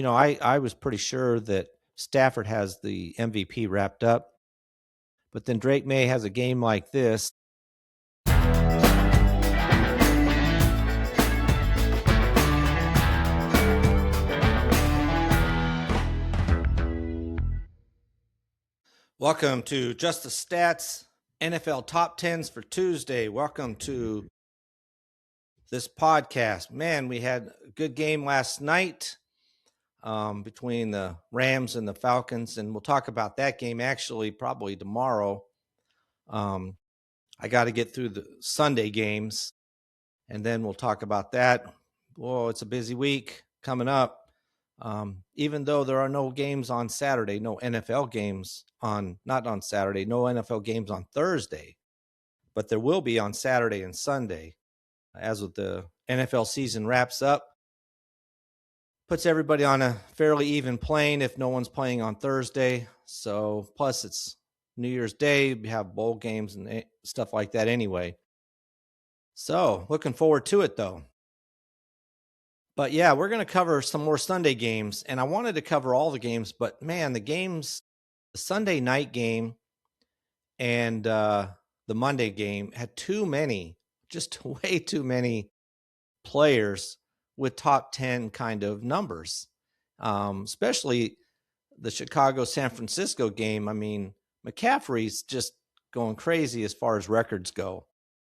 I was pretty sure that Stafford has the MVP wrapped up, but then Drake May has a game like this. Welcome to Just the Stats NFL Top 10's for Tuesday. Welcome to this podcast. Man, we had a good game last night between the Rams and the Falcons, and we'll talk about that game actually probably tomorrow. I got to get through the Sunday games, and then we'll talk about that. Well, it's a busy week coming up. Even though there are no games on Saturday, no NFL games not on Saturday, no NFL games on Thursday, but there will be on Saturday and Sunday. As with the NFL season wraps up, puts everybody on a fairly even plane if no one's playing on Thursday. So plus it's New Year's Day, we have bowl games and stuff like that anyway. So looking forward to it though. But yeah, we're going to cover some more Sunday games, and I wanted to cover all the games, but man, the Sunday night game and the Monday game had just way too many players with top 10 kind of numbers, especially the Chicago-San Francisco game. I mean, McCaffrey's just going crazy as far as records go,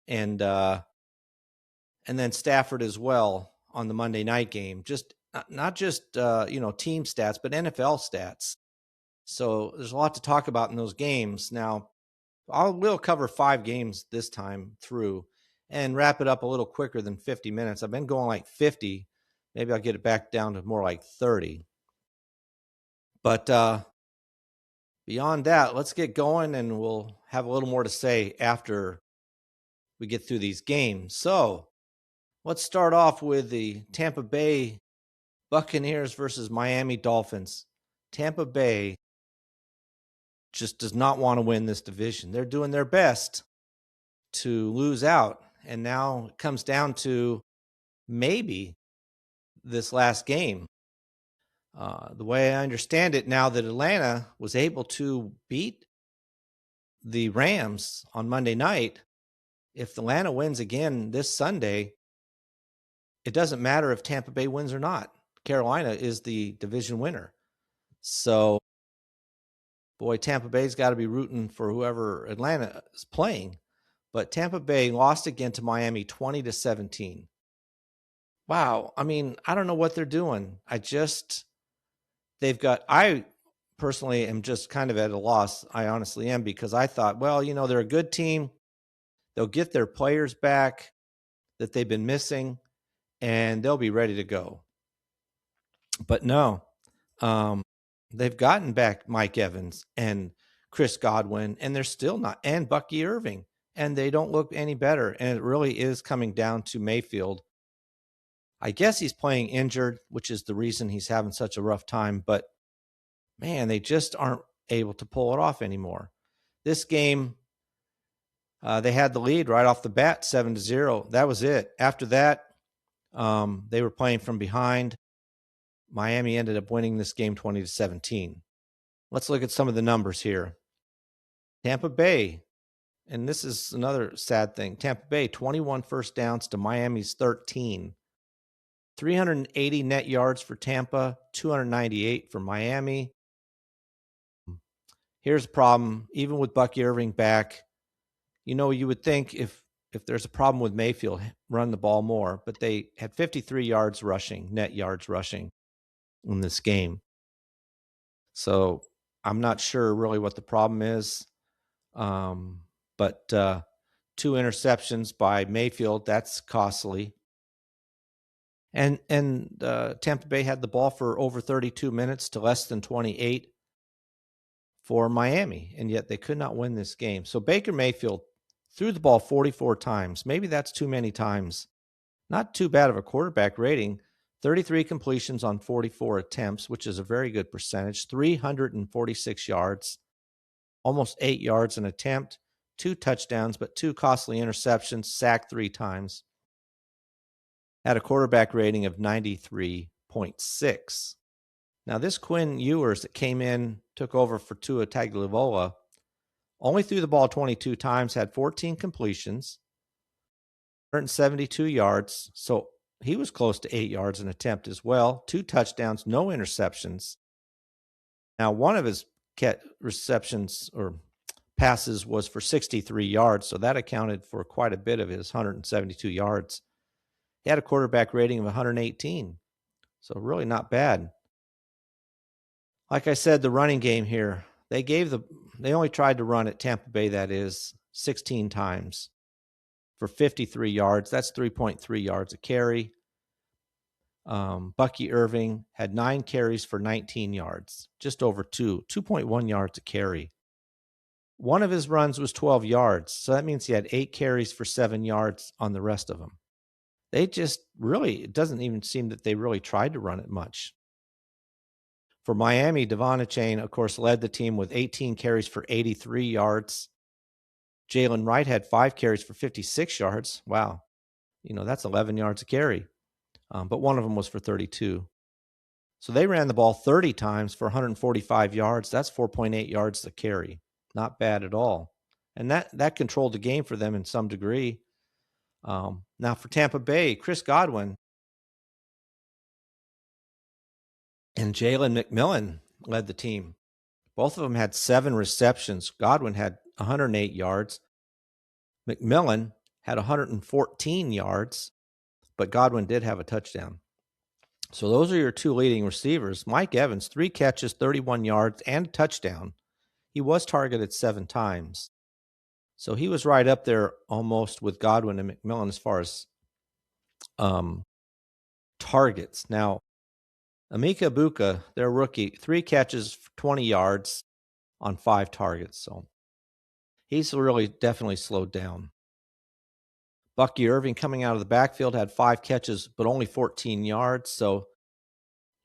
and then Stafford as well on the Monday night game, just not just team stats, but NFL stats. So there's a lot to talk about in those games. Now, we'll cover 5 games this time through and wrap it up a little quicker than 50 minutes. I've been going like 50. Maybe I'll get it back down to more like 30. But beyond that, let's get going, and we'll have a little more to say after we get through these games. So let's start off with the Tampa Bay Buccaneers versus Miami Dolphins. Tampa Bay just does not want to win this division. They're doing their best to lose out, and now it comes down to maybe this last game. The way I understand it now that Atlanta was able to beat the Rams on Monday night, if Atlanta wins again this Sunday, it doesn't matter if Tampa Bay wins or not. Carolina is the division winner. So, boy, Tampa Bay's got to be rooting for whoever Atlanta is playing. But Tampa Bay lost again to Miami 20-17. Wow. I mean, I don't know what they're doing. I personally am just kind of at a loss. I honestly am, because I thought, well, they're a good team. They'll get their players back that they've been missing, and they'll be ready to go. But no, they've gotten back Mike Evans and Chris Godwin, and they're still not, and Bucky Irving, and they don't look any better. And it really is coming down to Mayfield. I guess he's playing injured, which is the reason he's having such a rough time. But man, they just aren't able to pull it off anymore. This game, they had the lead right off the bat, 7-0. That was it. After that, they were playing from behind. Miami ended up winning this game 20-17. Let's look at some of the numbers here. Tampa Bay, and this is another sad thing. Tampa Bay, 21 first downs to Miami's 13. 380 net yards for Tampa, 298 for Miami. Here's the problem. Even with Bucky Irving back, you would think if there's a problem with Mayfield, run the ball more. But they had 53 yards rushing, net yards rushing in this game. So I'm not sure really what the problem is. But 2 interceptions by Mayfield, that's costly. And Tampa Bay had the ball for over 32 minutes to less than 28 for Miami, and yet they could not win this game. So Baker Mayfield threw the ball 44 times. Maybe that's too many times. Not too bad of a quarterback rating. 33 completions on 44 attempts, which is a very good percentage. 346 yards, almost 8 yards an attempt. 2 touchdowns, but 2 costly interceptions, sacked 3 times. Had a quarterback rating of 93.6. Now, this Quinn Ewers that came in, took over for Tua Tagovailoa, only threw the ball 22 times, had 14 completions, 172 yards. So he was close to 8 yards an attempt as well. 2 touchdowns, no interceptions. Now, one of his receptions or passes was for 63 yards, so that accounted for quite a bit of his 172 yards. He had a quarterback rating of 118, so really not bad. Like I said, the running game here, they only tried to run at Tampa Bay, that is, 16 times for 53 yards. That's 3.3 yards a carry. Bucky Irving had 9 carries for 19 yards, just over 2.1 yards a carry. One of his runs was 12 yards, so that means he had 8 carries for 7 yards on the rest of them. They just really, it doesn't even seem that they really tried to run it much. For Miami, Devon Achane, of course, led the team with 18 carries for 83 yards. Jalen Wright had 5 carries for 56 yards. Wow. That's 11 yards a carry. But one of them was for 32. So they ran the ball 30 times for 145 yards. That's 4.8 yards a carry. Not bad at all. And that controlled the game for them in some degree. Now for Tampa Bay, Chris Godwin and Jalen McMillan led the team. Both of them had 7 receptions. Godwin had 108 yards. McMillan had 114 yards, but Godwin did have a touchdown. So those are your 2 leading receivers. Mike Evans, 3 catches, 31 yards, and a touchdown. He was targeted 7 times. So he was right up there almost with Godwin and McMillan as far as targets. Now, Emeka Egbuka, their rookie, 3 catches, 20 yards on 5 targets. So he's really definitely slowed down. Bucky Irving coming out of the backfield had 5 catches, but only 14 yards. So,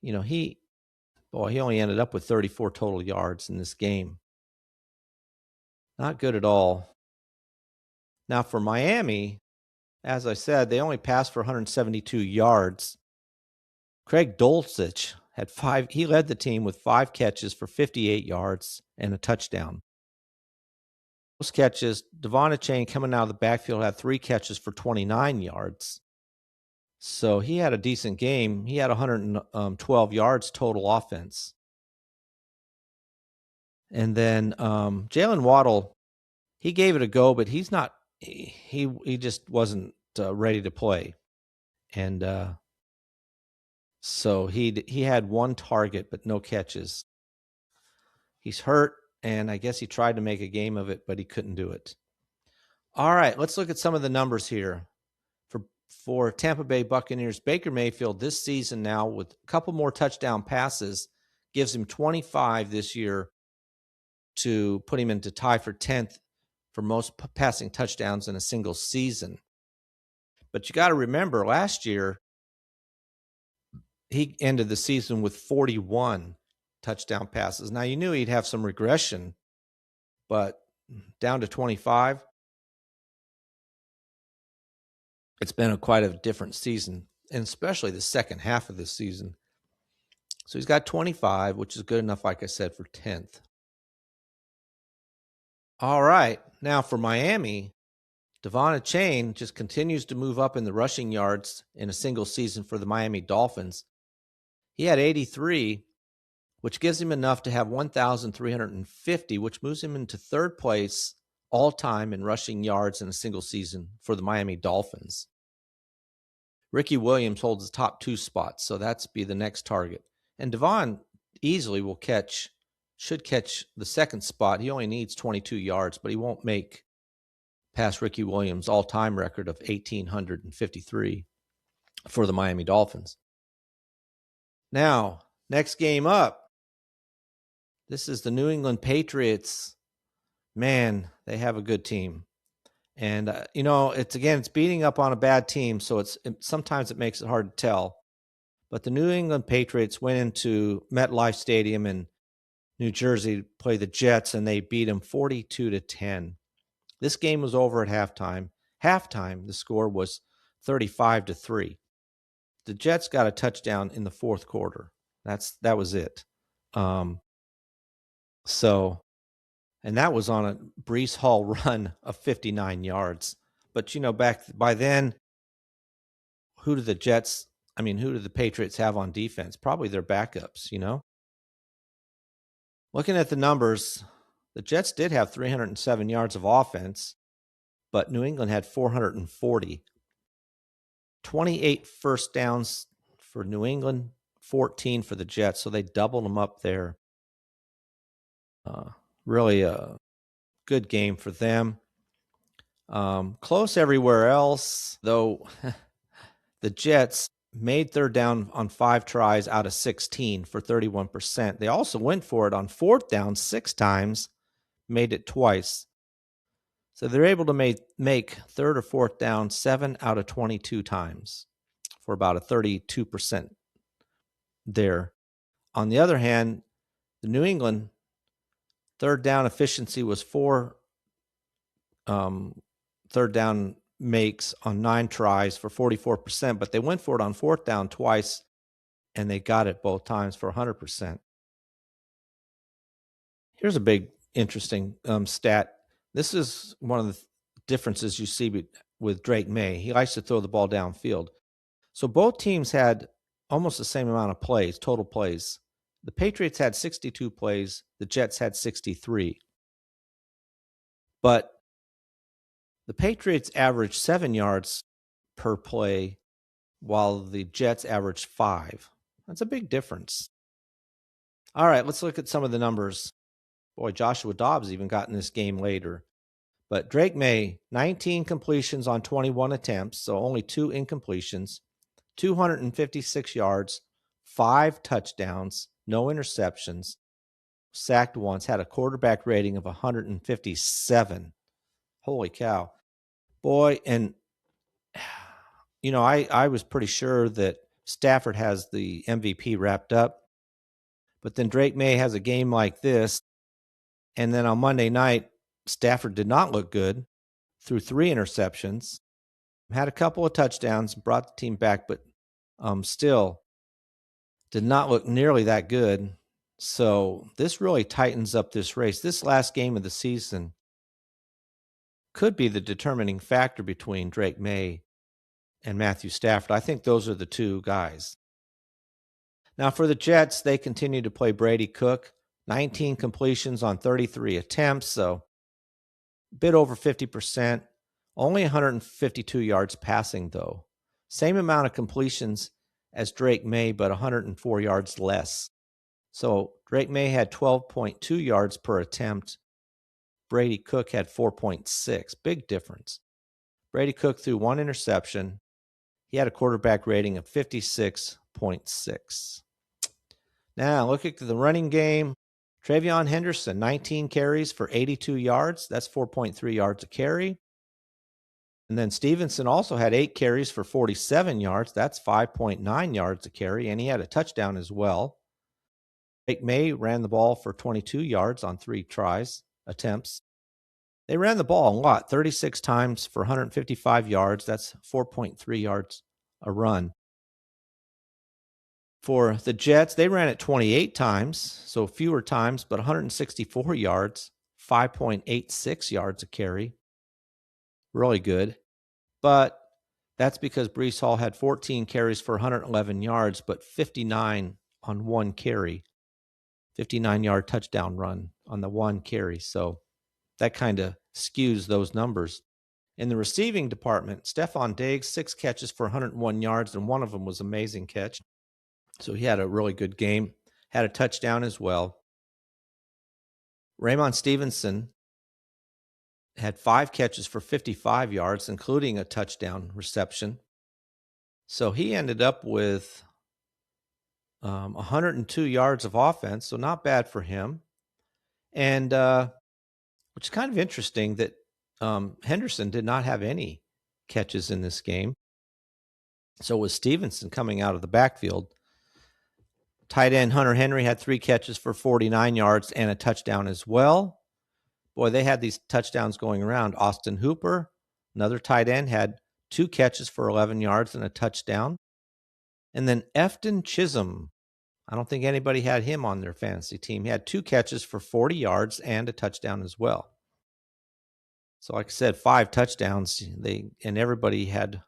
he only ended up with 34 total yards in this game. Not good at all. Now for Miami, as I said, they only passed for 172 yards. Craig Dulcich had 5. He led the team with 5 catches for 58 yards and a touchdown. Those catches, Devon Achane coming out of the backfield had 3 catches for 29 yards. So he had a decent game. He had 112 yards total offense. And then Jalen Waddle, he gave it a go, but he's not. He just wasn't ready to play, and so he had 1 target but no catches. He's hurt, and I guess he tried to make a game of it, but he couldn't do it. All right, let's look at some of the numbers here for Tampa Bay Buccaneers. Baker Mayfield this season now with a couple more touchdown passes gives him 25 this year to put him into tie for 10th for most passing touchdowns in a single season. But you got to remember, last year, he ended the season with 41 touchdown passes. Now, you knew he'd have some regression, but down to 25, it's been quite a different season, and especially the second half of this season. So he's got 25, which is good enough, like I said, for 10th. All right. Now for Miami, Devon Achane just continues to move up in the rushing yards in a single season for the Miami Dolphins. He had 83, which gives him enough to have 1,350, which moves him into 3rd place all-time in rushing yards in a single season for the Miami Dolphins. Ricky Williams holds the top 2 spots, so that's be the next target. And Devon easily should catch the 2nd spot. He only needs 22 yards, but he won't make past Ricky Williams' all-time record of 1,853 for the Miami Dolphins. Now, next game up, this is the New England Patriots. Man, they have a good team. And, it's beating up on a bad team, so sometimes it makes it hard to tell. But the New England Patriots went into MetLife Stadium in New Jersey to play the Jets, and they beat them 42-10. This game was over at halftime. Halftime, the score was 35-3. The Jets got a touchdown in the 4th quarter. That was it. So, and that was on a Brees Hall run of 59 yards. But back by then, who do the Patriots have on defense? Probably their backups. Looking at the numbers, the Jets did have 307 yards of offense, but New England had 440. 28 first downs for New England, 14 for the Jets, so they doubled them up there. Really a good game for them. Close everywhere else, though. The Jets made third down on 5 tries out of 16 for 31%. They also went for it on fourth down 6 times, made it twice. So they're able to make third or fourth down 7 out of 22 times for about a 32% there. On the other hand, the New England third down efficiency was 4 third down makes on 9 tries for 44%, but they went for it on fourth down twice, and they got it both times for 100%. Here's a big, interesting stat. This is one of the differences you see with Drake May. He likes to throw the ball downfield. So both teams had almost the same amount of plays, total plays. The Patriots had 62 plays. The Jets had 63. But the Patriots averaged 7 yards per play, while the Jets averaged 5. That's a big difference. All right, let's look at some of the numbers. Boy, Joshua Dobbs even got in this game later. But Drake May, 19 completions on 21 attempts, so only 2 incompletions, 256 yards, 5 touchdowns, no interceptions, sacked once, had a quarterback rating of 157. Holy cow. Boy, and I was pretty sure that Stafford has the MVP wrapped up, but then Drake May has a game like this, and then on Monday night, Stafford did not look good, threw 3 interceptions, had a couple of touchdowns, brought the team back, but still did not look nearly that good. So this really tightens up this race. This last game of the season could be the determining factor between Drake May and Matthew Stafford. I think those are the two guys. Now for the Jets, they continue to play Brady Cook, 19 completions on 33 attempts, so a bit over 50%, only 152 yards passing though. Same amount of completions as Drake May, but 104 yards less. So Drake May had 12.2 yards per attempt. Brady Cook had 4.6. Big difference. Brady Cook threw 1 interception. He had a quarterback rating of 56.6. Now, look at the running game. Travion Henderson, 19 carries for 82 yards. That's 4.3 yards a carry. And then Stevenson also had 8 carries for 47 yards. That's 5.9 yards a carry, and he had a touchdown as well. Drake May ran the ball for 22 yards on 3 attempts. They ran the ball a lot, 36 times for 155 yards. That's 4.3 yards a run. For the Jets, they ran it 28 times, so fewer times, but 164 yards, 5.86 yards a carry. Really good. But that's because Brees Hall had 14 carries for 111 yards, but 59 on 1 carry. 59-yard touchdown run on the 1 carry. So that kind of skews those numbers. In the receiving department, Stephon Diggs, 6 catches for 101 yards, and one of them was an amazing catch. So he had a really good game, had a touchdown as well. Ramon Stevenson had 5 catches for 55 yards, including a touchdown reception. So he ended up with 102 yards of offense, so not bad for him. And which is kind of interesting that Henderson did not have any catches in this game. So was Stevenson coming out of the backfield. Tight end Hunter Henry had 3 catches for 49 yards and a touchdown as well. Boy, they had these touchdowns going around. Austin Hooper, another tight end, had 2 catches for 11 yards and a touchdown. And then Efton Chisholm, I don't think anybody had him on their fantasy team. He had 2 catches for 40 yards and a touchdown as well. So like I said, 5 touchdowns. And everybody had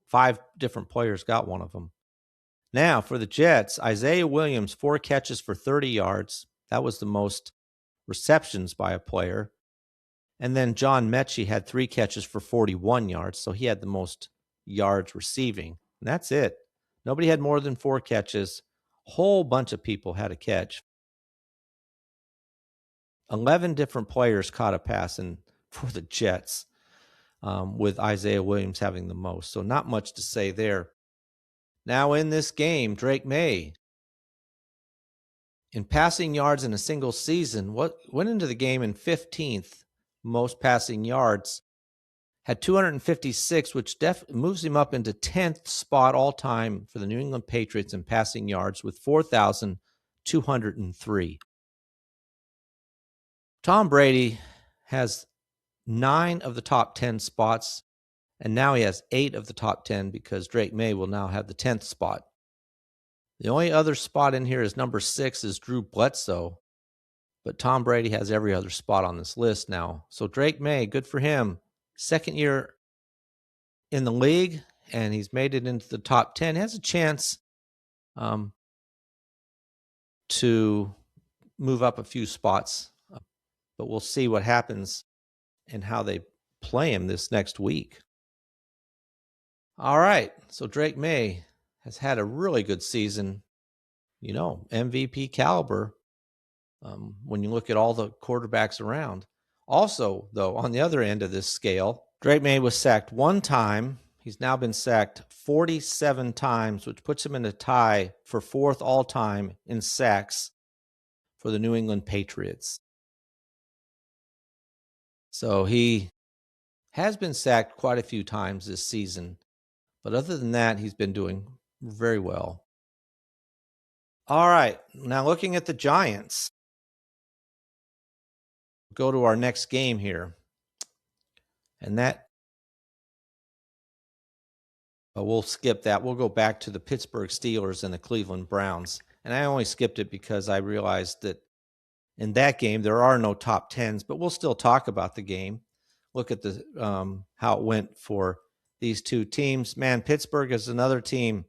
5 different players got one of them. Now for the Jets, Isaiah Williams, 4 catches for 30 yards. That was the most receptions by a player. And then John Mechie had 3 catches for 41 yards. So he had the most yards receiving. And that's it. Nobody had more than 4 catches. Whole bunch of people had a catch. 11 different players caught a pass for the Jets, with Isaiah Williams having the most. So not much to say there. Now in this game, Drake May, in passing yards in a single season, went into the game in 15th most passing yards, had 256, which moves him up into 10th spot all time for the New England Patriots in passing yards with 4,203. Tom Brady has 9 of the top 10 spots, and now he has 8 of the top 10 because Drake May will now have the 10th spot. The only other spot in here is number 6 is Drew Bledsoe, but Tom Brady has every other spot on this list now. So Drake May, good for him. Second year in the league, and he's made it into the top 10. Has a chance to move up a few spots, but we'll see what happens and how they play him this next week. All right, so Drake May has had a really good season, MVP caliber when you look at all the quarterbacks around. Also, though, on the other end of this scale, Drake May was sacked 1 time. He's now been sacked 47 times, which puts him in a tie for 4th all-time in sacks for the New England Patriots. So he has been sacked quite a few times this season. But other than that, he's been doing very well. All right, now looking at the Giants. Go to our next game here. And we'll skip that. We'll go back to the Pittsburgh Steelers and the Cleveland Browns. And I only skipped it because I realized that in that game there are no top 10s, but we'll still talk about the game. Look at the how it went for these 2 teams. Man, Pittsburgh is another team.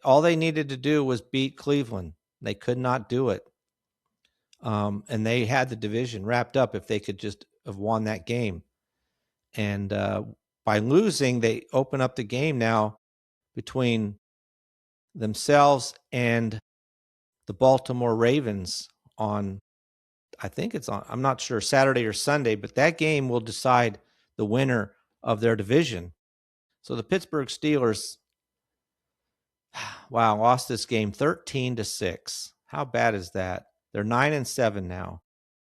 All they needed to do was beat Cleveland. They could not do it. And they had the division wrapped up if they could just have won that game. And by losing, they open up the game now between themselves and the Baltimore Ravens on, I think it's on, I'm not sure, Saturday or Sunday, but that game will decide the winner of their division. So the Pittsburgh Steelers, wow, lost this game 13-6. How bad is that? They're 9-7 now,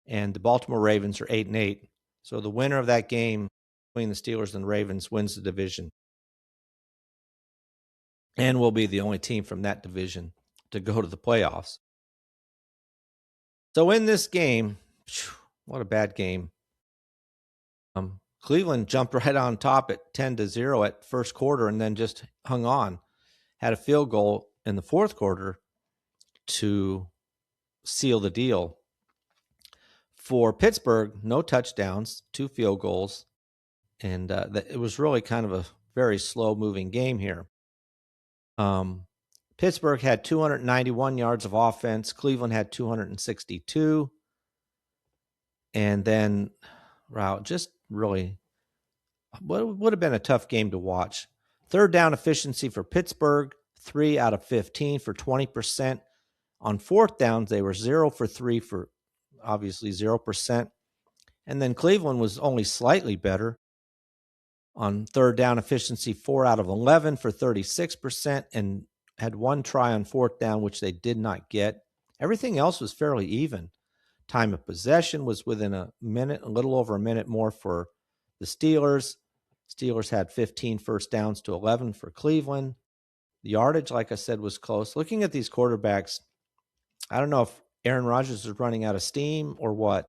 and the Baltimore Ravens are 8-8. So the winner of that game between the Steelers and the Ravens wins the division, and will be the only team from that division to go to the playoffs. So in this game, what a bad game. Cleveland jumped right on top at 10-0 at first quarter and then just hung on. Had a field goal in the fourth quarter to seal the deal. For Pittsburgh, no touchdowns, 2 field goals, and it was really kind of a very slow-moving game here. Pittsburgh had 291 yards of offense. Cleveland had 262. And then, wow, just really would have been a tough game to watch. Third down efficiency for Pittsburgh, 3 out of 15 for 20%. On fourth downs, they were 0 for 3 for obviously 0%. And then Cleveland was only slightly better. On third down efficiency, 4 out of 11 for 36%, and had 1 try on fourth down, which they did not get. Everything else was fairly even. Time of possession was within a minute, a little over a minute more for the Steelers. Steelers had 15 first downs to 11 for Cleveland. The yardage, like I said, was close. Looking at these quarterbacks, I don't know if Aaron Rodgers is running out of steam or what,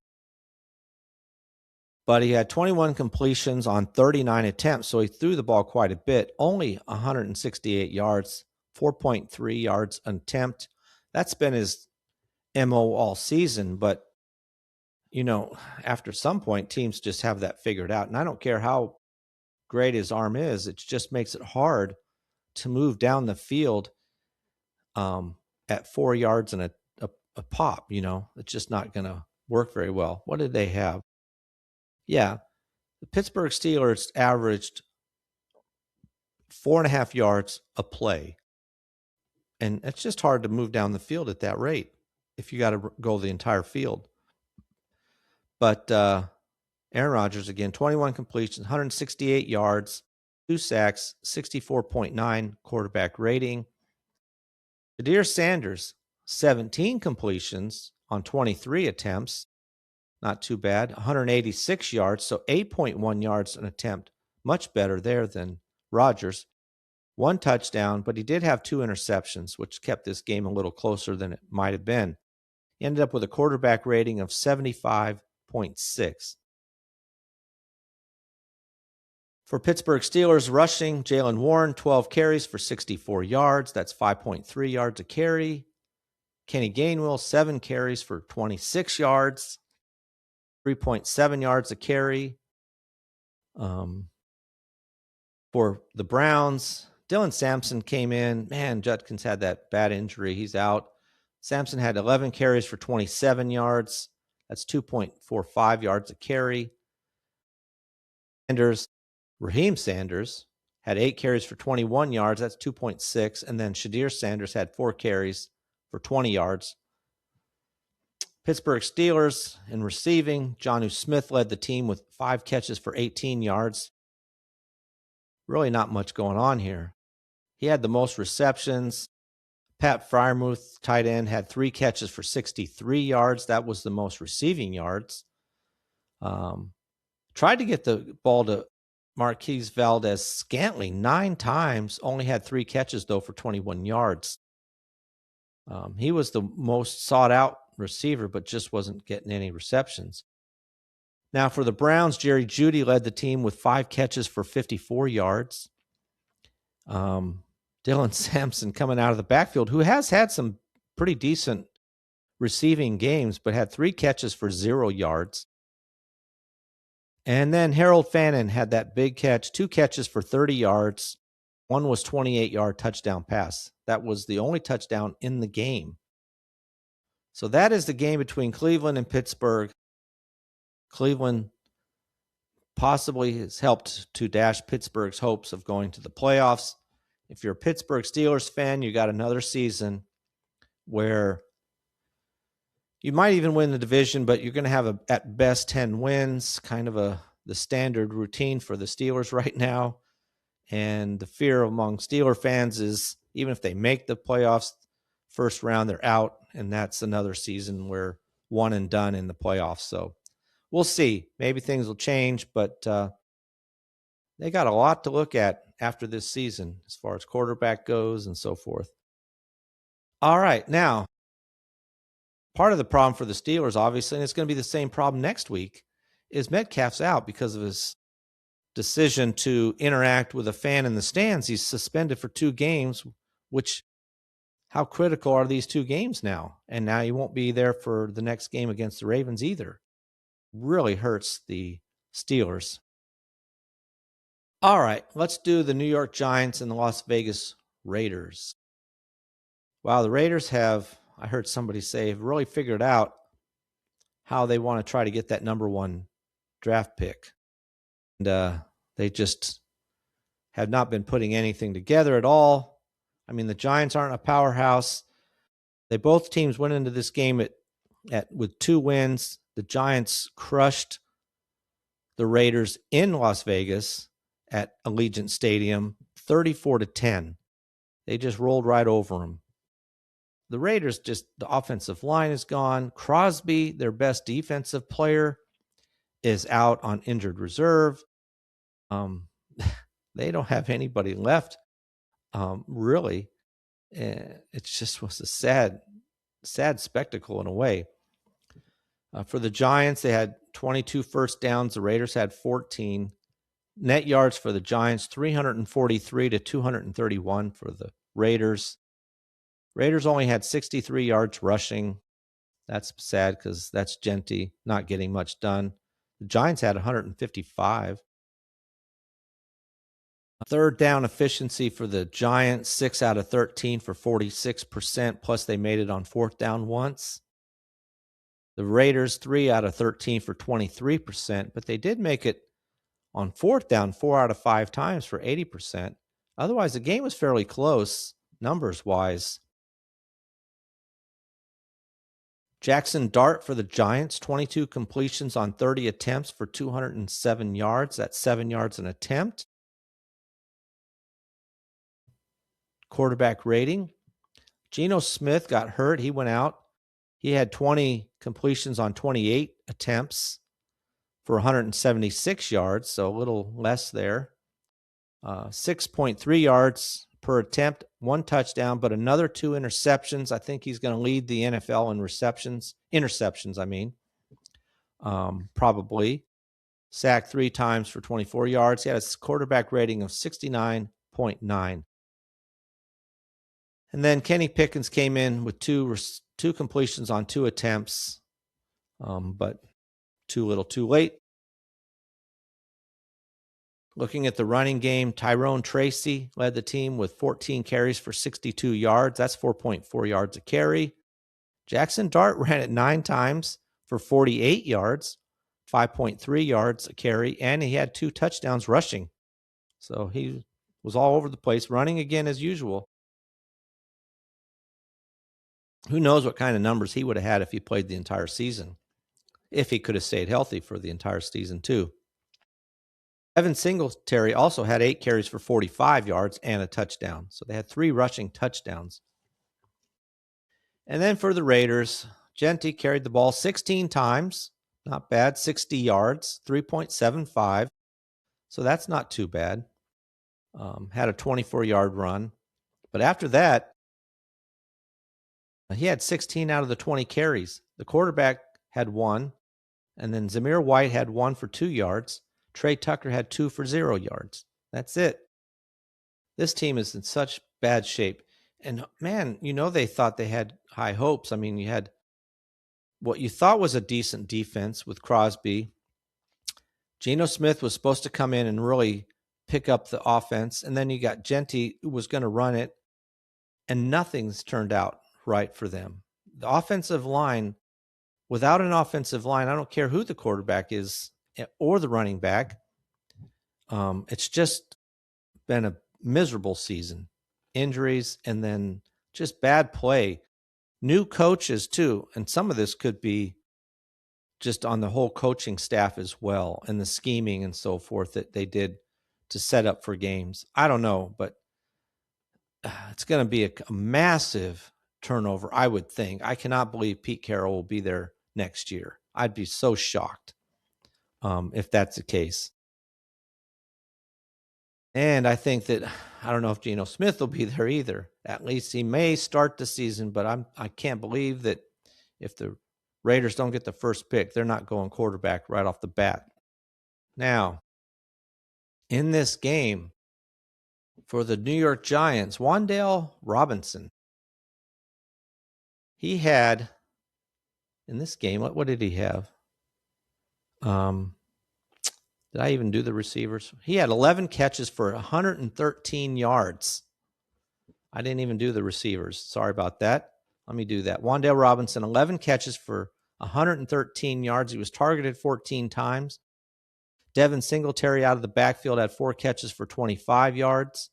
but he had 21 completions on 39 attempts, so he threw the ball quite a bit, only 168 yards, 4.3 yards an attempt. That's been his MO all season. But, after some point, teams just have that figured out. And I don't care how great his arm is, it just makes it hard to move down the field at 4 yards and a pop. It's just not going to work very well. What did they have? Yeah, the Pittsburgh Steelers averaged 4.5 yards a play. And it's just hard to move down the field at that rate if you got to go the entire field. But Aaron Rodgers, again, 21 completions, 168 yards, 2 sacks, 64.9 quarterback rating. Shadir Sanders, 17 completions on 23 attempts. Not too bad. 186 yards, so 8.1 yards an attempt. Much better there than Rodgers. 1 touchdown, but he did have 2 interceptions, which kept this game a little closer than it might have been. He ended up with a quarterback rating of 75.6. For Pittsburgh Steelers rushing, Jaylen Warren, 12 carries for 64 yards. That's 5.3 yards a carry. Kenny Gainwell, 7 carries for 26 yards, 3.7 yards a carry. For the Browns, Dylan Sampson came in. Man, Judkins had that bad injury. He's out. Sampson had 11 carries for 27 yards. That's 2.45 yards a carry. Raheem Sanders had 8 carries for 21 yards. That's 2.6. And then Shadir Sanders had 4 carries for 20 yards. Pittsburgh Steelers in receiving, Jonnu Smith led the team with 5 catches for 18 yards. Really not much going on here. He had the most receptions. Pat Freiermuth, tight end, had 3 catches for 63 yards. That was the most receiving yards. Tried to get the ball to Marquez Valdez-Scantling 9 times, only had 3 catches, though, for 21 yards. He was the most sought-out receiver, but just wasn't getting any receptions. Now, for the Browns, Jerry Jeudy led the team with 5 catches for 54 yards. Dylan Sampson coming out of the backfield, who has had some pretty decent receiving games, but had 3 catches for 0 yards. And then Harold Fannin had that big catch, 2 catches for 30 yards. One was 28-yard touchdown pass. That was the only touchdown in the game. So that is the game between Cleveland and Pittsburgh. Cleveland possibly has helped to dash Pittsburgh's hopes of going to the playoffs. If you're a Pittsburgh Steelers fan, you got another season where you might even win the division, but you're going to have at best 10 wins, kind of the standard routine for the Steelers right now. And the fear among Steeler fans is even if they make the playoffs first round, they're out, and that's another season where one and done in the playoffs. So we'll see. Maybe things will change, but they got a lot to look at after this season as far as quarterback goes and so forth. All right, now, part of the problem for the Steelers, obviously, and it's going to be the same problem next week, is Metcalf's out because of his decision to interact with a fan in the stands. He's suspended for 2 games, which, how critical are these 2 games now? And now he won't be there for the next game against the Ravens either. Really hurts the Steelers. All right, let's do the New York Giants and the Las Vegas Raiders. Wow, the Raiders have, I heard somebody say, have really figured out how they want to try to get that number 1 draft pick. And they just have not been putting anything together at all. I mean, the Giants aren't a powerhouse. Both teams went into this game with 2 wins. The Giants crushed the Raiders in Las Vegas at Allegiant Stadium, 34-10. They just rolled right over them. The Raiders, the offensive line is gone. Crosby, their best defensive player, is out on injured reserve. They don't have anybody left, really. It just was a sad spectacle in a way. For the Giants, they had 22 first downs. The Raiders had 14. Net yards for the Giants, 343 to 231 for the Raiders. Raiders only had 63 yards rushing. That's sad because that's Genti not getting much done. The Giants had 155. Third down efficiency for the Giants, 6 out of 13 for 46%, plus they made it on fourth down once. The Raiders, 3 out of 13 for 23%, but they did make it on fourth down 4 out of 5 times for 80%. Otherwise, the game was fairly close, numbers-wise. Jackson Dart for the Giants, 22 completions on 30 attempts for 207 yards. That's 7 yards an attempt. Quarterback rating. Geno Smith got hurt. He went out. He had 20 completions on 28 attempts for 176 yards, so a little less there. 6.3 yards per attempt, 1 touchdown, but another 2 interceptions. I think he's going to lead the NFL in interceptions, I mean, probably. Sacked 3 times for 24 yards. He had a quarterback rating of 69.9. And then Kenny Pickens came in with two completions on 2 attempts, but too little too late. Looking at the running game, Tyrone Tracy led the team with 14 carries for 62 yards. That's 4.4 yards a carry. Jackson Dart ran it 9 times for 48 yards, 5.3 yards a carry, and he had 2 touchdowns rushing. So he was all over the place, running again as usual. Who knows what kind of numbers he would have had if he played the entire season, if he could have stayed healthy for the entire season too. Devin Singletary also had 8 carries for 45 yards and a touchdown. So they had 3 rushing touchdowns. And then for the Raiders, Genti carried the ball 16 times. Not bad. 60 yards, 3.75. So that's not too bad. Had a 24-yard run. But after that, he had 16 out of the 20 carries. The quarterback had 1. And then Zamir White had 1 for 2 yards. Trey Tucker had 2 for 0 yards. That's it. This team is in such bad shape. And man, they thought they had high hopes. I mean, you had what you thought was a decent defense with Crosby. Geno Smith was supposed to come in and really pick up the offense. And then you got Genti, who was going to run it. And nothing's turned out right for them. The offensive line, without an offensive line, I don't care who the quarterback is or the running back. It's just been a miserable season. Injuries and then just bad play. New coaches too. And some of this could be just on the whole coaching staff as well and the scheming and so forth that they did to set up for games. I don't know, but it's going to be a massive turnover, I would think. I cannot believe Pete Carroll will be there next year. I'd be so shocked if that's the case. And I think that I don't know if Geno Smith will be there either. At least he may start the season, but I can't believe that if the Raiders don't get the first pick, they're not going quarterback right off the bat. Now, in this game for the New York Giants, Wan'Dale Robinson, he had in this game, what did he have? Did I even do the receivers? He had 11 catches for 113 yards. I didn't even do the receivers. Sorry about that. Let me do that. Wan'Dale Robinson, 11 catches for 113 yards. He was targeted 14 times. Devin Singletary out of the backfield had 4 catches for 25 yards.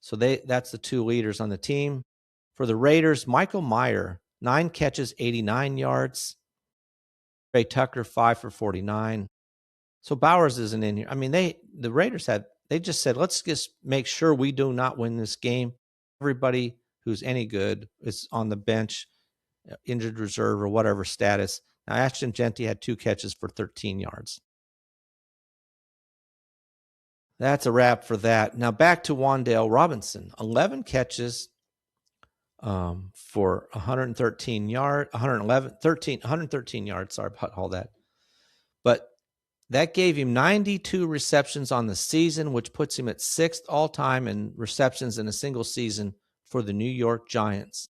So that's the 2 leaders on the team. For the Raiders, Michael Mayer, 9 catches, 89 yards. Trey Tucker, 5 for 49. So Bowers isn't in here. I mean, the Raiders just said, let's just make sure we do not win this game. Everybody who's any good is on the bench, injured reserve or whatever status. Now, Ashton Genti had 2 catches for 13 yards. That's a wrap for that. Now back to Wan'Dale Robinson, 11 catches for 113 yards. Sorry about all that. But that gave him 92 receptions on the season, which puts him at 6th all-time in receptions in a single season for the New York Giants.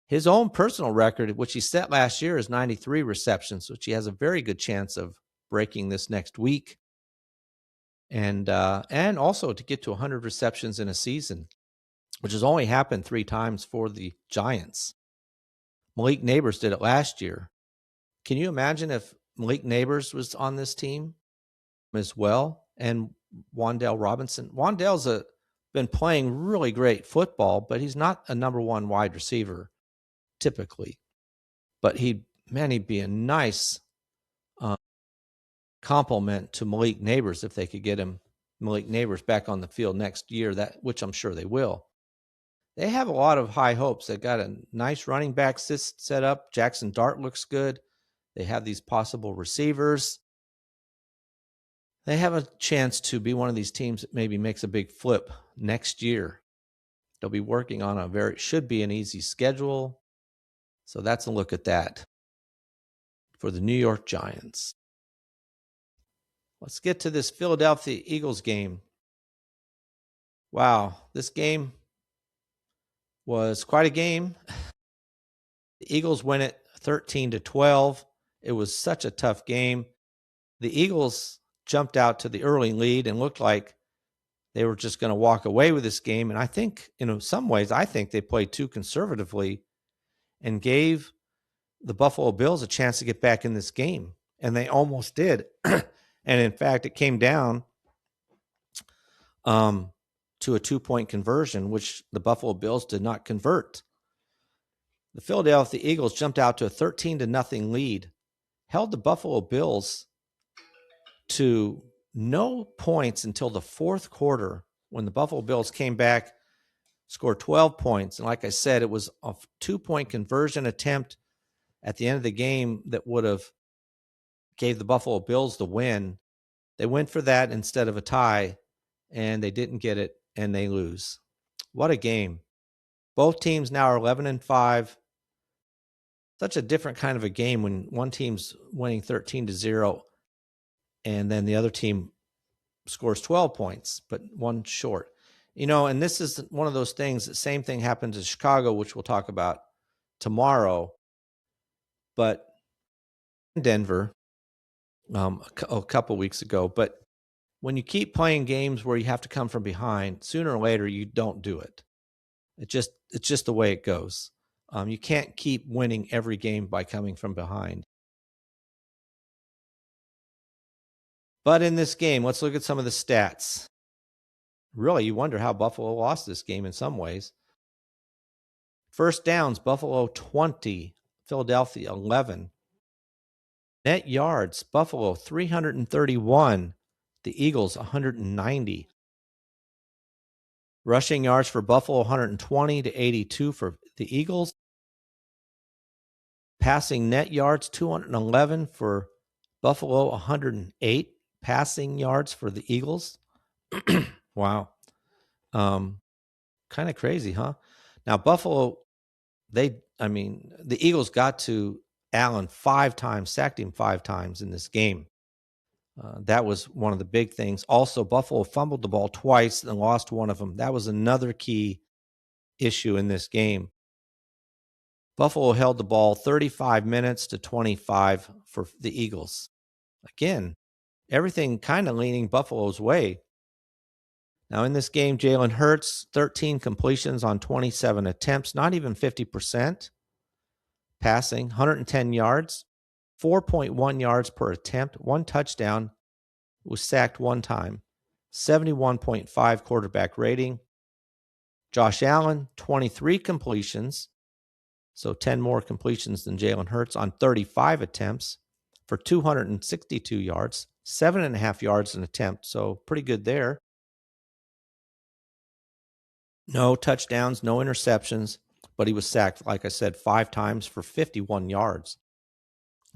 His own personal record, which he set last year, is 93 receptions, which he has a very good chance of breaking this next week. And also to get to 100 receptions in a season, which has only happened 3 times for the Giants. Malik Neighbors did it last year. Can you imagine if Malik Neighbors was on this team as well? And Wan'Dale Robinson. Wan'Dale's been playing really great football, but he's not a number 1 wide receiver typically. But he'd be a nice compliment to Malik Neighbors if they could get Malik Neighbors back on the field next year, which I'm sure they will. They have a lot of high hopes. They've got a nice running back set up. Jackson Dart looks good. They have these possible receivers. They have a chance to be one of these teams that maybe makes a big flip next year. They'll be working on should be an easy schedule. So that's a look at that for the New York Giants. Let's get to this Philadelphia Eagles game. Wow, this game was quite a game. The Eagles win it 13-12. It was such a tough game. The Eagles jumped out to the early lead and looked like they were just going to walk away with this game. And I think, in some ways, they played too conservatively and gave the Buffalo Bills a chance to get back in this game. And they almost did. And in fact, it came down to a 2-point conversion, which the Buffalo Bills did not convert. The Philadelphia Eagles jumped out to a 13-0 lead, held the Buffalo Bills to no points until the fourth quarter, when the Buffalo Bills came back, scored 12 points. And like I said, it was a 2-point conversion attempt at the end of the game that would have gave the Buffalo Bills the win. They went for that instead of a tie, and they didn't get it, and they lose. What a game. Both teams now are 11-5. Such a different kind of a game when one team's winning 13-0 and then the other team scores 12 points, but one short. And this is one of those things, the same thing happened to Chicago, which we'll talk about tomorrow, but in Denver a couple weeks ago. But when you keep playing games where you have to come from behind, sooner or later you don't do it. It's just the way it goes. You can't keep winning every game by coming from behind. But in this game, let's look at some of the stats. Really, you wonder how Buffalo lost this game in some ways. First downs, Buffalo 20, Philadelphia 11. Net yards, Buffalo 331, the Eagles 190. Rushing yards for Buffalo 120-82 for the Eagles. Passing net yards 211 for Buffalo, 108 passing yards for the Eagles. Wow. Kind of crazy, huh? Now, Buffalo, the Eagles got to Allen 5 times, sacked him 5 times in this game. That was one of the big things. Also, Buffalo fumbled the ball twice and lost one of them. That was another key issue in this game. Buffalo held the ball 35 minutes to 25 for the Eagles. Again, everything kind of leaning Buffalo's way. Now, in this game, Jalen Hurts, 13 completions on 27 attempts, not even 50%. Passing, 110 yards, 4.1 yards per attempt, 1 touchdown, was sacked 1 time, 71.5 quarterback rating. Josh Allen, 23 completions, so 10 more completions than Jalen Hurts on 35 attempts for 262 yards, 7.5 yards an attempt, so pretty good there. No touchdowns, no interceptions, but he was sacked, like I said, 5 times for 51 yards.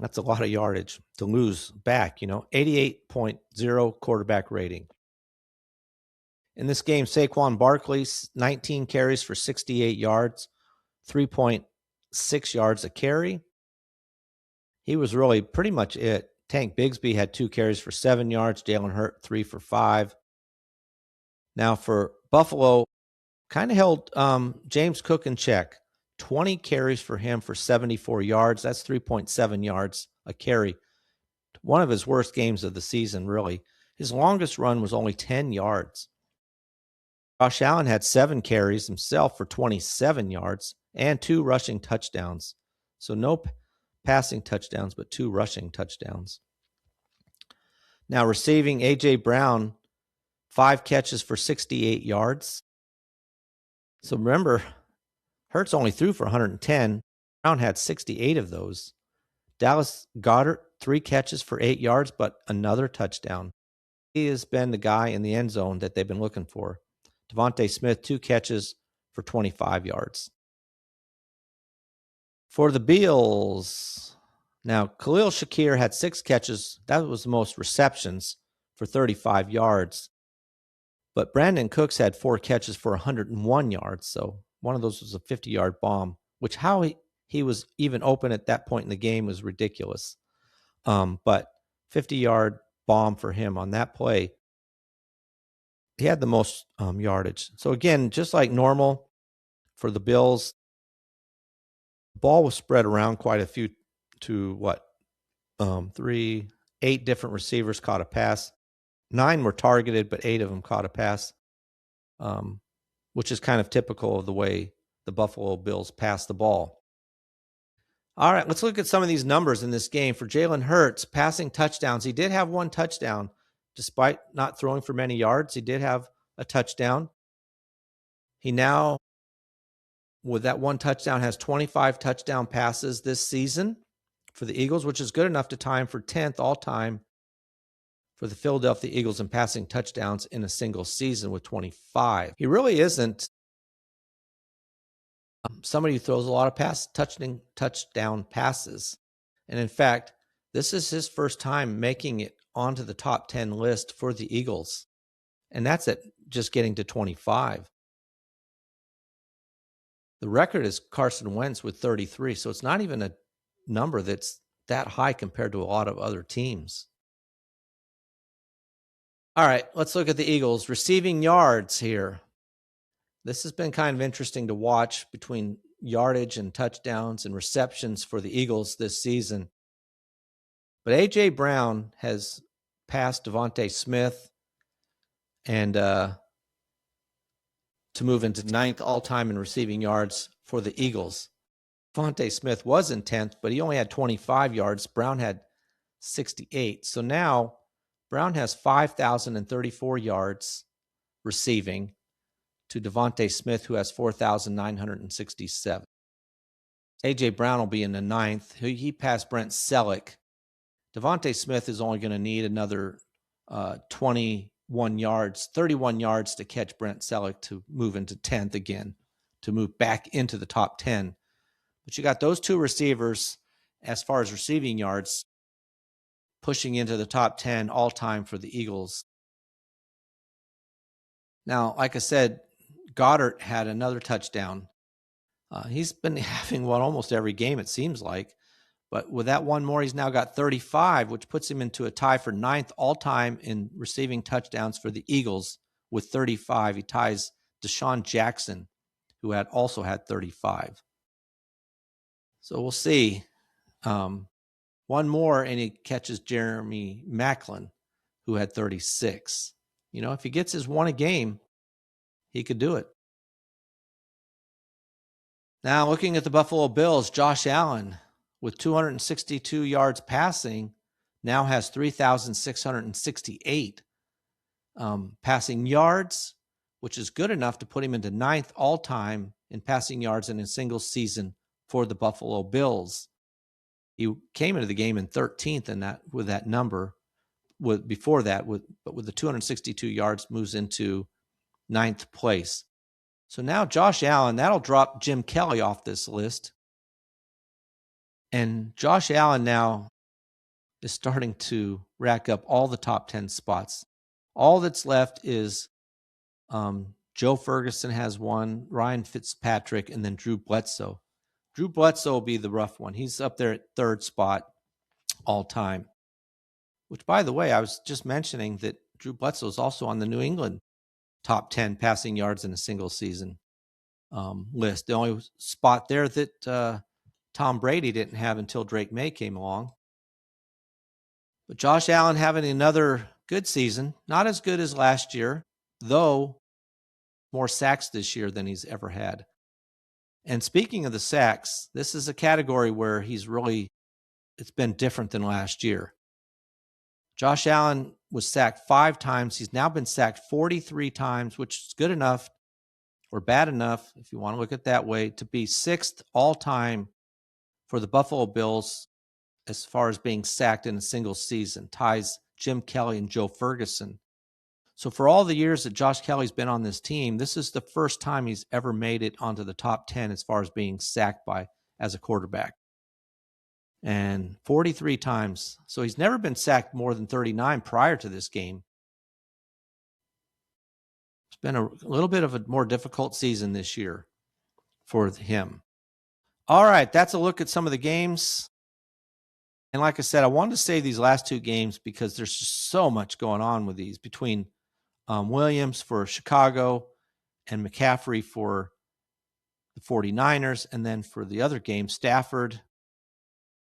That's a lot of yardage to lose back, 88.0 quarterback rating. In this game, Saquon Barkley, 19 carries for 68 yards, 3.6 yards a carry. He was really pretty much it. Tank Bigsby had 2 carries for 7 yards, Jalen Hurts 3 for 5. Now for Buffalo, kind of held James Cook in check. 20 carries for him for 74 yards. That's 3.7 yards a carry. One of his worst games of the season, really. His longest run was only 10 yards. Josh Allen had 7 carries himself for 27 yards and 2 rushing touchdowns. So no passing touchdowns, but 2 rushing touchdowns. Now receiving, A.J. Brown, 5 catches for 68 yards. So remember, Hurts only threw for 110. Brown had 68 of those. Dallas Goedert, 3 catches for 8 yards, but another touchdown. He has been the guy in the end zone that they've been looking for. Devontae Smith, 2 catches for 25 yards. For the Bills, now Khalil Shakir had 6 catches. That was the most receptions for 35 yards. But Brandon Cooks had 4 catches for 101 yards. So one of those was a 50-yard bomb, which how he was even open at that point in the game was ridiculous. But 50-yard bomb for him on that play. He had the most yardage. So again, just like normal for the Bills, the ball was spread around quite a few to 8 different receivers caught a pass. 9 were targeted, but 8 of them caught a pass, which is kind of typical of the way the Buffalo Bills pass the ball. All right, let's look at some of these numbers in this game. For Jalen Hurts, passing touchdowns, he did have 1 touchdown. Despite not throwing for many yards, he did have a touchdown. He now, with that 1 touchdown, has 25 touchdown passes this season for the Eagles, which is good enough to tie him for 10th all-time for the Philadelphia Eagles in passing touchdowns in a single season with 25. He really isn't somebody who throws a lot of touchdown passes. And in fact, this is his first time making it onto the top 10 list for the Eagles. And that's at just getting to 25. The record is Carson Wentz with 33. So it's not even a number that's that high compared to a lot of other teams. All right, let's look at the Eagles. Receiving yards here. This has been kind of interesting to watch between yardage and touchdowns and receptions for the Eagles this season. But A.J. Brown has passed Devontae Smith and to move into 9th all-time in receiving yards for the Eagles. Devontae Smith was in 10th, but he only had 25 yards. Brown had 68. So now Brown has 5,034 yards receiving to Devontae Smith, who has 4,967. A.J. Brown will be in the 9th. He passed Brent Selleck. Devontae Smith is only going to need another 31 yards to catch Brent Selleck to move into 10th again, to move back into the top 10. But you got those 2 receivers, as far as receiving yards, pushing into the top 10 all-time for the Eagles. Now, like I said, Goddard had another touchdown. He's been having one almost every game, it seems like. But with that one more, he's now got 35, which puts him into a tie for 9th all-time in receiving touchdowns for the Eagles with 35. He ties Deshaun Jackson, who also had 35. So we'll see. One more, and he catches Jeremy Maclin, who had 36. You know, if he gets his 1 a game, he could do it. Now, looking at the Buffalo Bills, Josh Allen, with 262 yards passing, now has 3,668 passing yards, which is good enough to put him into 9th all-time in passing yards in a single season for the Buffalo Bills. He came into the game in 13th with that number. But with the 262 yards, moves into 9th place. So now Josh Allen, that'll drop Jim Kelly off this list. And Josh Allen now is starting to rack up all the top 10 spots. All that's left is Joe Ferguson has 1, Ryan Fitzpatrick, and then Drew Bledsoe. Drew Bledsoe will be the rough one. He's up there at 3rd spot all time. Which, by the way, I was just mentioning that Drew Bledsoe is also on the New England top 10 passing yards in a single season. list. The only spot there that Tom Brady didn't have until Drake May came along. But Josh Allen having another good season, not as good as last year, though more sacks this year than he's ever had. And speaking of the sacks, this is a category where it's been different than last year. Josh Allen was sacked 5 times. He's now been sacked 43 times, which is good enough or bad enough, if you want to look at it that way, to be 6th all-time for the Buffalo Bills as far as being sacked in a single season. Ties Jim Kelly and Joe Ferguson. So for all the years that Josh Kelly's been on this team, this is the first time he's ever made it onto the top 10 as far as being sacked as a quarterback. And 43 times. So he's never been sacked more than 39 prior to this game. It's been a little bit of a more difficult season this year for him. All right, that's a look at some of the games. And like I said, I wanted to save these last 2 games because there's just so much going on with these between Williams for Chicago and McCaffrey for the 49ers. And then for the other game, Stafford,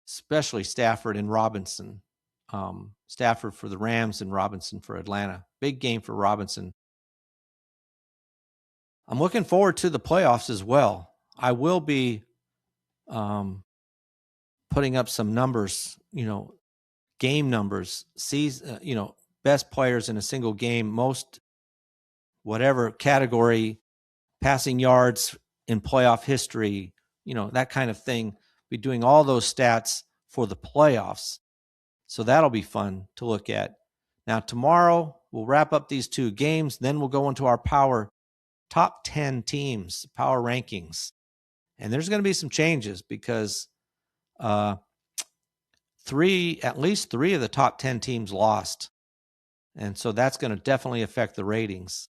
especially Stafford and Robinson. Stafford for the Rams and Robinson for Atlanta. Big game for Robinson. I'm looking forward to the playoffs as well. I will be putting up some numbers, game numbers, best players in a single game, most whatever category, passing yards in playoff history, that kind of thing. Be doing all those stats for the playoffs. So that'll be fun to look at. Now, tomorrow, we'll wrap up these 2 games. Then we'll go into our power top 10 teams, power rankings. And there's going to be some changes because at least 3 of the top 10 teams lost. And so that's going to definitely affect the ratings.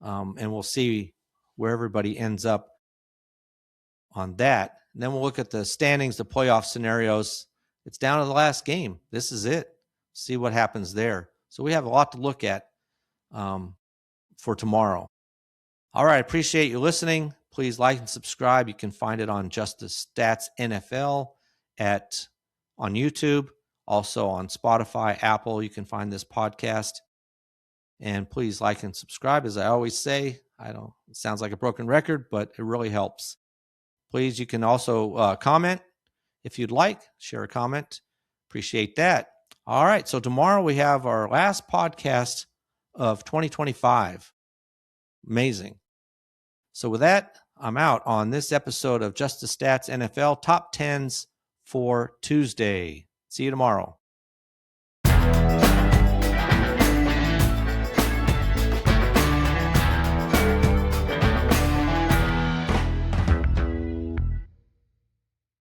And we'll see where everybody ends up on that. And then we'll look at the standings, the playoff scenarios. It's down to the last game. This is it. See what happens there. So we have a lot to look at for tomorrow. All right. Appreciate you listening. Please like and subscribe. You can find it on Just the Stats NFL on YouTube, also on Spotify, Apple. You can find this podcast. And please like and subscribe. As I always say, it sounds like a broken record, but it really helps. Please, you can also comment if you'd like. Share a comment. Appreciate that. All right. So tomorrow we have our last podcast of 2025. Amazing. So with that, I'm out on this episode of Just the Stats NFL Top 10s for Tuesday. See you tomorrow.